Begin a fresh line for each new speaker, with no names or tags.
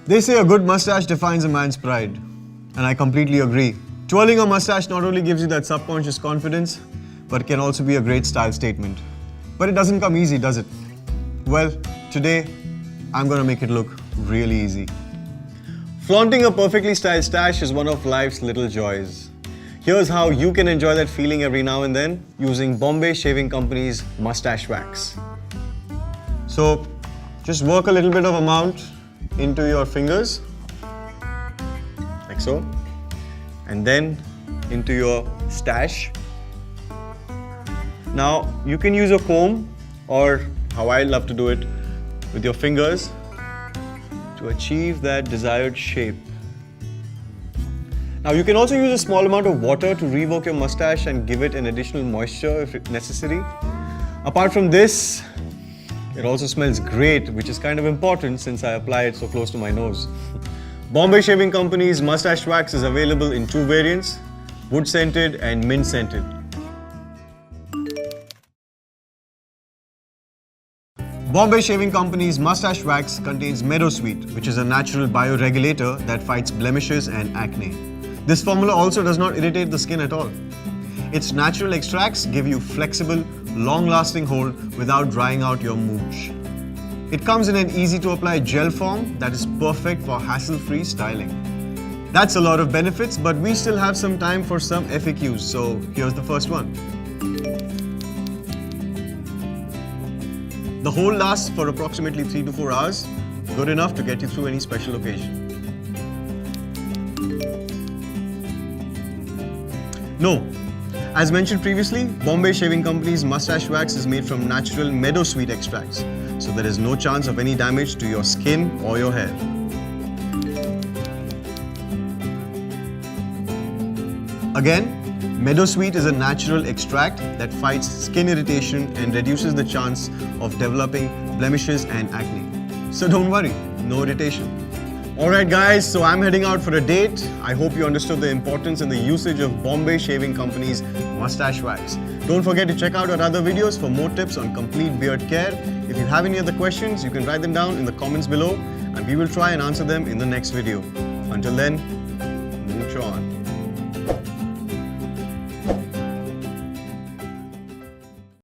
They say a good mustache defines a man's pride, and I completely agree. Twirling a mustache not only gives you that subconscious confidence, but it can also be a great style statement. But it doesn't come easy, does it? Well, today, I'm gonna make it look really easy. Flaunting a perfectly styled stash is one of life's little joys. Here's how you can enjoy that feeling every now and then using Bombay Shaving Company's Moustache Wax. So, just work a little bit of amount into your fingers, like so, and then into your stash. Now, you can use a comb, or how I love to do it, with your fingers to achieve that desired shape. Now, you can also use a small amount of water to rework your mustache and give it an additional moisture if necessary. Apart from this, it also smells great, which is kind of important since I apply it so close to my nose. Bombay Shaving Company's Moustache Wax is available in two variants, wood scented and mint scented. Bombay Shaving Company's Moustache Wax contains meadowsweet, which is a natural bioregulator that fights blemishes and acne. This formula also does not irritate the skin at all. Its natural extracts give you flexible, long-lasting hold without drying out your mooch. It comes in an easy-to-apply gel form that is perfect for hassle-free styling. That's a lot of benefits, but we still have some time for some FAQs, so here's the first one. The hold lasts for approximately 3 to 4 hours, good enough to get you through any special occasion. No. As mentioned previously, Bombay Shaving Company's Moustache Wax is made from natural meadowsweet extracts, so there is no chance of any damage to your skin or your hair. Again, meadowsweet is a natural extract that fights skin irritation and reduces the chance of developing blemishes and acne. So don't worry, no irritation. Alright guys, so I'm heading out for a date. I hope you understood the importance and the usage of Bombay Shaving Company's Moustache Wax. Don't forget to check out our other videos for more tips on complete beard care. If you have any other questions, you can write them down in the comments below and we will try and answer them in the next video. Until then, mooch on.